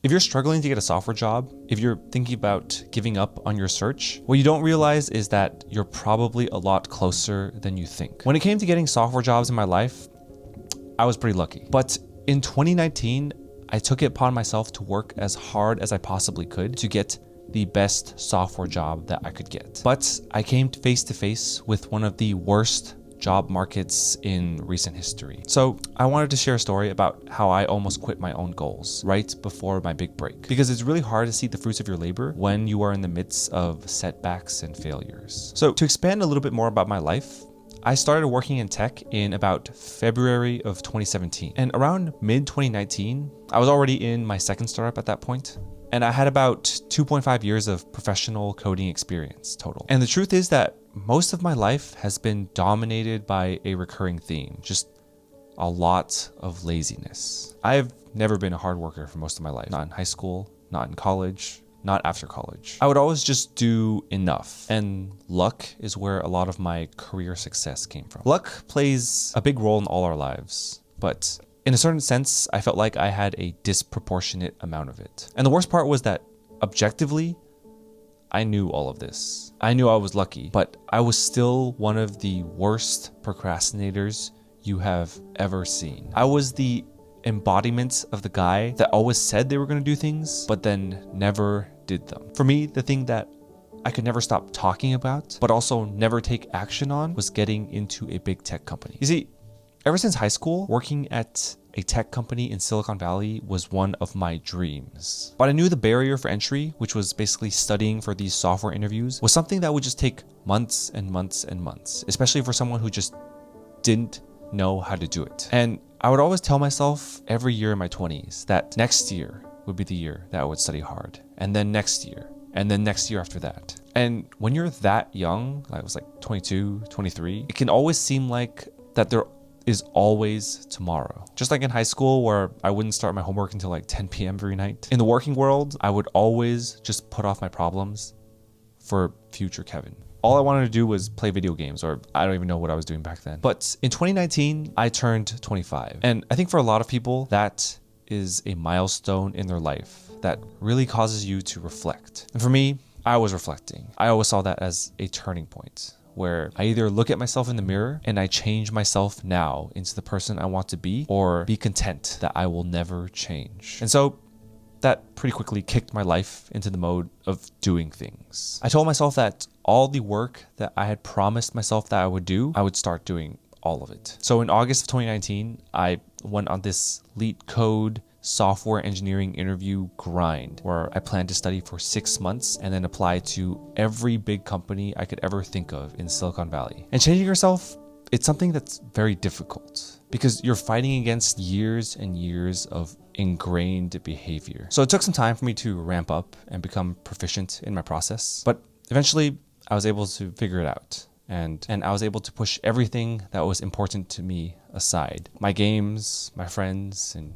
If you're struggling to get a software job, if you're thinking about giving up on your search, what you don't realize is that you're probably a lot closer than you think. When it came to getting software jobs in my life, I was pretty lucky. But in 2019, I took it upon myself to work as hard as I possibly could to get the best software job that I could get. But I came face to face with one of the worst job markets in recent history. So I wanted to share a story about how I almost quit my own goals right before my big break. Because it's really hard to see the fruits of your labor when you are in the midst of setbacks and failures. So to expand a little bit more about my life, I started working in tech in about February of 2017. And around mid-2019, I was already in my second startup at that point. And I had about 2.5 years of professional coding experience total. And the truth is that most of my life has been dominated by a recurring theme, just a lot of laziness. I've never been a hard worker for most of my life, not in high school, not in college, not after college. I would always just do enough, and luck is where a lot of my career success came from. Luck plays a big role in all our lives, but in a certain sense, I felt like I had a disproportionate amount of it. And the worst part was that objectively, I knew all of this. I knew I was lucky, but I was still one of the worst procrastinators you have ever seen. I was the embodiment of the guy that always said they were going to do things, but then never did them. For me, the thing that I could never stop talking about, but also never take action on, was getting into a big tech company. You see, ever since high school, working at a tech company in Silicon Valley was one of my dreams. But I knew the barrier for entry, which was basically studying for these software interviews, was something that would just take months and months and months, especially for someone who just didn't know how to do it. And I would always tell myself every year in my 20s that next year would be the year that I would study hard, and then next year, and then next year after that. And when you're that young, I was like 22, 23, it can always seem like that there is always tomorrow. Just like in high school where I wouldn't start my homework until like 10 p.m. every night. In the working world, I would always just put off my problems for future Kevin. All I wanted to do was play video games, or I don't even know what I was doing back then. But in 2019, I turned 25. And I think for a lot of people, that is a milestone in their life that really causes you to reflect. And for me, I was reflecting. I always saw that as a turning point, where I either look at myself in the mirror and I change myself now into the person I want to be, or be content that I will never change. And so that pretty quickly kicked my life into the mode of doing things. I told myself that all the work that I had promised myself that I would do, I would start doing all of it. So in August of 2019, I went on this Leet Code software engineering interview grind where I planned to study for 6 months and then apply to every big company I could ever think of in Silicon Valley. And changing yourself, it's something that's very difficult because you're fighting against years and years of ingrained behavior. So it took some time for me to ramp up and become proficient in my process, but eventually I was able to figure it out. And I was able to push everything that was important to me aside. My games, my friends, and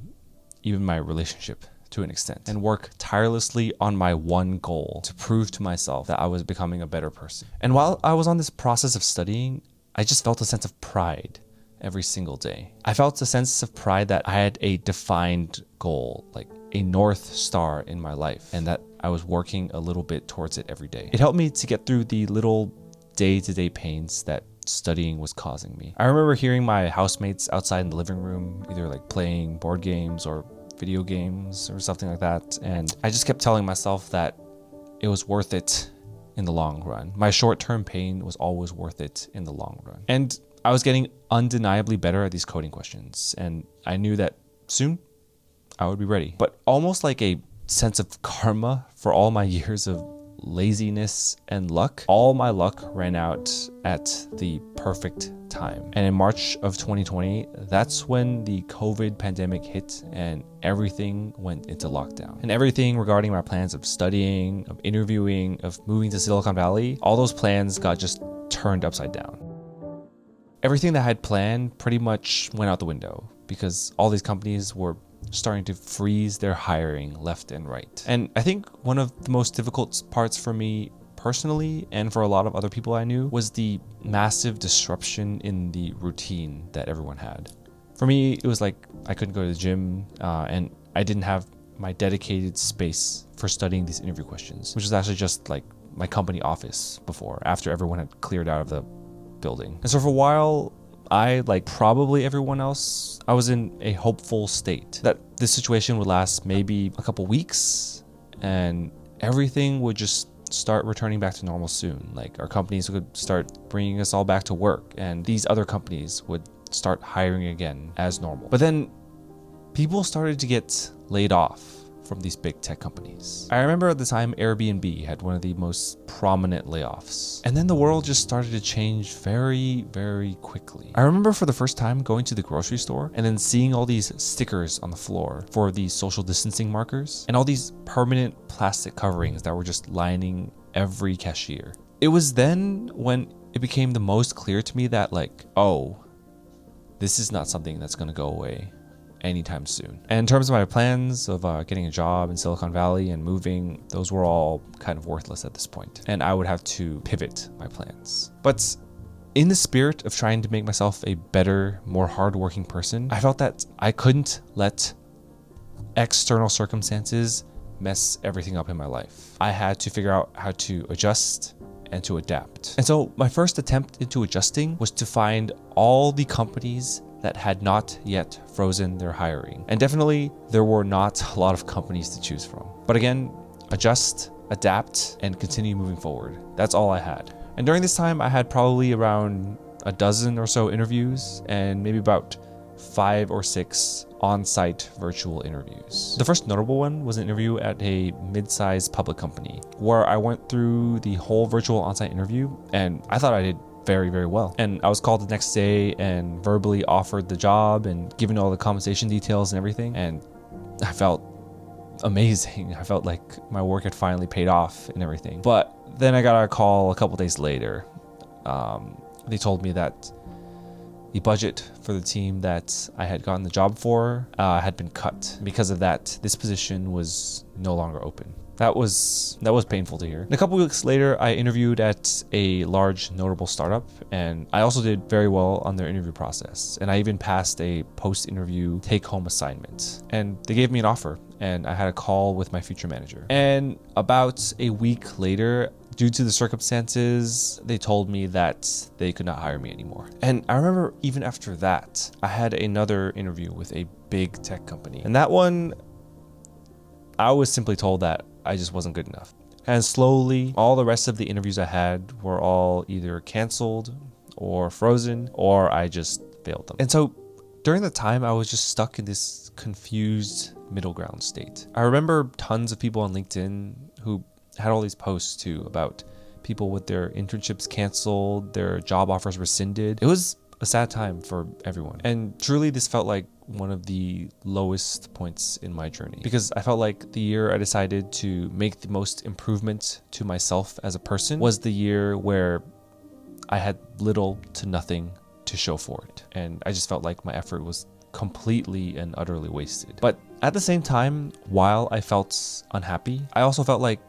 even my relationship to an extent, and work tirelessly on my one goal to prove to myself that I was becoming a better person. And while I was on this process of studying, I just felt a sense of pride every single day. I felt a sense of pride that I had a defined goal, like a North Star in my life, and that I was working a little bit towards it every day. It helped me to get through the little day-to-day pains that studying was causing me. I remember hearing my housemates outside in the living room, either like playing board games or video games or something like that. And I just kept telling myself that it was worth it in the long run. My short-term pain was always worth it in the long run. And I was getting undeniably better at these coding questions. And I knew that soon I would be ready. But almost like a sense of karma for all my years of laziness and luck, all my luck ran out at the perfect time. And in March of 2020, that's when the COVID pandemic hit and everything went into lockdown. And everything regarding my plans of studying, of interviewing, of moving to Silicon Valley, all those plans got just turned upside down. Everything that I had planned pretty much went out the window because all these companies were starting to freeze their hiring left and right. And I think one of the most difficult parts for me personally, and for a lot of other people I knew, was the massive disruption in the routine that everyone had. For me, it was like I couldn't go to the gym and I didn't have my dedicated space for studying these interview questions, which is actually just like my company office after everyone had cleared out of the building. And so for a while, I, like probably everyone else, I was in a hopeful state that this situation would last maybe a couple weeks and everything would just start returning back to normal soon. Like our companies would start bringing us all back to work and these other companies would start hiring again as normal. But then people started to get laid off from these big tech companies. I remember at the time Airbnb had one of the most prominent layoffs. And then the world just started to change very, very quickly. I remember for the first time going to the grocery store and then seeing all these stickers on the floor for these social distancing markers and all these permanent plastic coverings that were just lining every cashier. It was then when it became the most clear to me that like, oh, this is not something that's gonna go away anytime soon. And in terms of my plans of getting a job in Silicon Valley and moving, those were all kind of worthless at this point. And I would have to pivot my plans. But in the spirit of trying to make myself a better, more hardworking person, I felt that I couldn't let external circumstances mess everything up in my life. I had to figure out how to adjust and to adapt. And so my first attempt into adjusting was to find all the companies that had not yet frozen their hiring. And definitely there were not a lot of companies to choose from. But again, adjust, adapt, and continue moving forward. That's all I had. And during this time, I had probably around a dozen or so interviews and maybe about 5 or 6 on-site virtual interviews. The first notable one was an interview at a mid-sized public company where I went through the whole virtual on-site interview and I thought I did very, very well. And I was called the next day and verbally offered the job and given all the compensation details and everything. And I felt amazing. I felt like my work had finally paid off and everything. But then I got a call a couple days later. They told me that the budget for the team that I had gotten the job for had been cut. Because of that, this position was no longer open. That was painful to hear. And a couple weeks later, I interviewed at a large notable startup, and I also did very well on their interview process. And I even passed a post-interview take-home assignment. And they gave me an offer, and I had a call with my future manager. And about a week later, due to the circumstances, they told me that they could not hire me anymore. And I remember even after that, I had another interview with a big tech company. And that one, I was simply told that I just wasn't good enough. And slowly, all the rest of the interviews I had were all either canceled or frozen, or I just failed them. And so during the time, I was just stuck in this confused middle ground state. I remember tons of people on LinkedIn who had all these posts too about people with their internships canceled, their job offers rescinded. It was a sad time for everyone. And truly, this felt like one of the lowest points in my journey because I felt like the year I decided to make the most improvement to myself as a person was the year where I had little to nothing to show for it. And I just felt like my effort was completely and utterly wasted. But at the same time, while I felt unhappy, I also felt like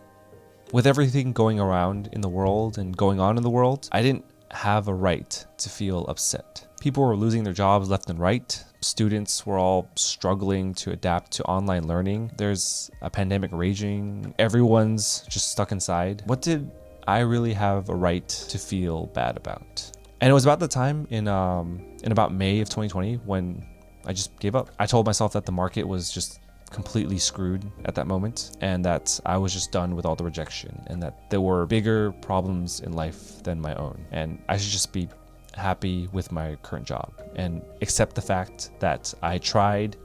with everything going around in the world and going on in the world, I didn't have a right to feel upset. People were losing their jobs left and right. Students were all struggling to adapt to online learning. There's a pandemic raging. Everyone's just stuck inside. What did I really have a right to feel bad about? And it was about the time in about May of 2020 when I just gave up. I told myself that the market was just completely screwed at that moment and that I was just done with all the rejection and that there were bigger problems in life than my own. And I should just be happy with my current job and accept the fact that I tried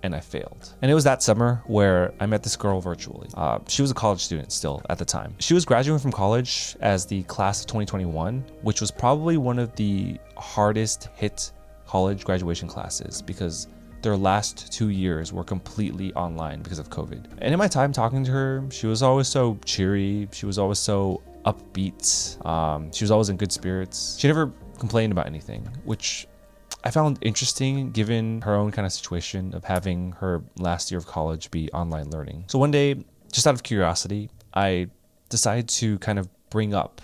and I failed. And it was that summer where I met this girl virtually. She was a college student still at the time. She was graduating from college as the class of 2021, which was probably one of the hardest hit college graduation classes because their last 2 years were completely online because of COVID. And in my time talking to her, she was always so cheery. She was always so upbeat. She was always in good spirits. She never complained about anything, which I found interesting given her own kind of situation of having her last year of college be online learning. So one day, just out of curiosity, I decided to kind of bring up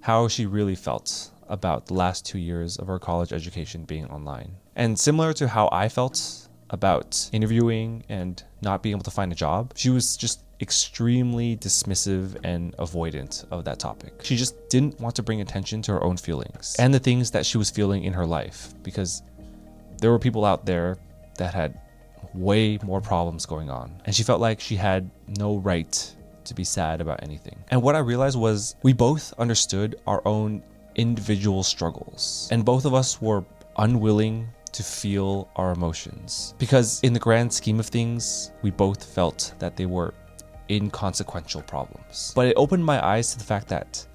how she really felt about the last 2 years of her college education being online. And similar to how I felt about interviewing and not being able to find a job, she was just extremely dismissive and avoidant of that topic. She just didn't want to bring attention to her own feelings and the things that she was feeling in her life, because there were people out there that had way more problems going on, and she felt like she had no right to be sad about anything. And what I realized was we both understood our own individual struggles, and both of us were unwilling to feel our emotions, because in the grand scheme of things, we both felt that they were inconsequential problems. But it opened my eyes to the fact that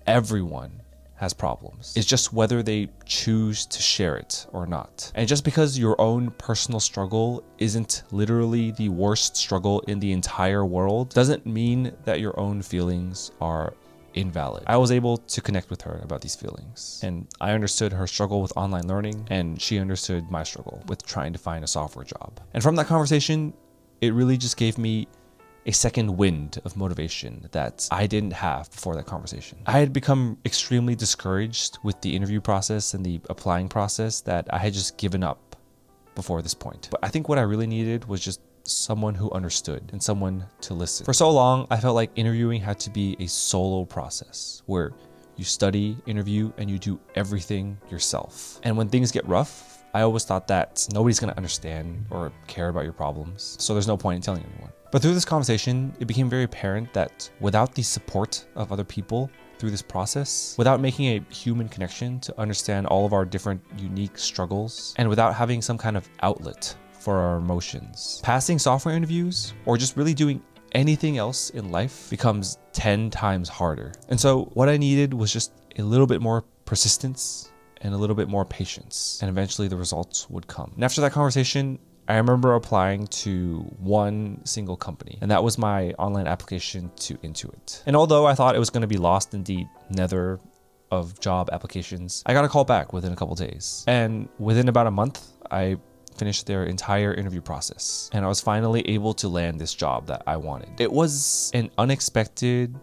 everyone has problems. It's just whether they choose to share it or not. And just because your own personal struggle isn't literally the worst struggle in the entire world doesn't mean that your own feelings are invalid. I was able to connect with her about these feelings, and I understood her struggle with online learning, and she understood my struggle with trying to find a software job. And from that conversation, it really just gave me a second wind of motivation that I didn't have before that conversation. I had become extremely discouraged with the interview process and the applying process that I had just given up before this point. But I think what I really needed was just someone who understood and someone to listen. For so long, I felt like interviewing had to be a solo process where you study, interview, and you do everything yourself. And when things get rough, I always thought that nobody's going to understand or care about your problems, so there's no point in telling anyone. But through this conversation, it became very apparent that without the support of other people through this process, without making a human connection to understand all of our different unique struggles, and without having some kind of outlet for our emotions, passing software interviews or just really doing anything else in life becomes 10 times harder. And so what I needed was just a little bit more persistence and a little bit more patience, and eventually the results would come. And after that conversation, I remember applying to one single company, and that was my online application to Intuit. And although I thought it was going to be lost in the nether of job applications, I got a call back within a couple days. And within about a month, I finished their entire interview process, and I was finally able to land this job that I wanted. It was an unexpected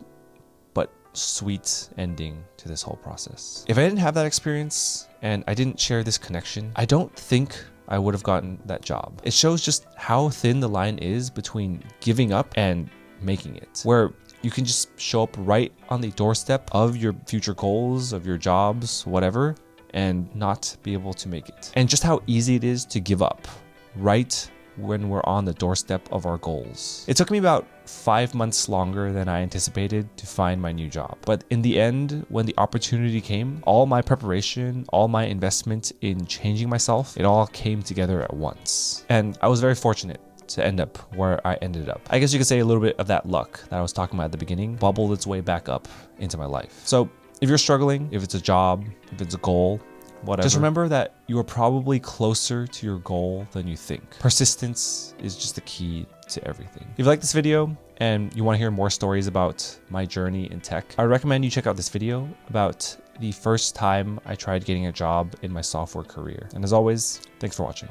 but sweet ending to this whole process. If I didn't have that experience and I didn't share this connection, I don't think I would have gotten that job. It shows just how thin the line is between giving up and making it, where you can just show up right on the doorstep of your future goals, of your jobs, whatever, and not be able to make it. And just how easy it is to give up right when we're on the doorstep of our goals. It took me about 5 months longer than I anticipated to find my new job. But in the end, when the opportunity came, all my preparation, all my investment in changing myself, it all came together at once. And I was very fortunate to end up where I ended up. I guess you could say a little bit of that luck that I was talking about at the beginning bubbled its way back up into my life. So if you're struggling, if it's a job, if it's a goal, whatever, just remember that you are probably closer to your goal than you think. Persistence is just the key to everything. If you like this video and you want to hear more stories about my journey in tech, I recommend you check out this video about the first time I tried getting a job in my software career. And as always, thanks for watching.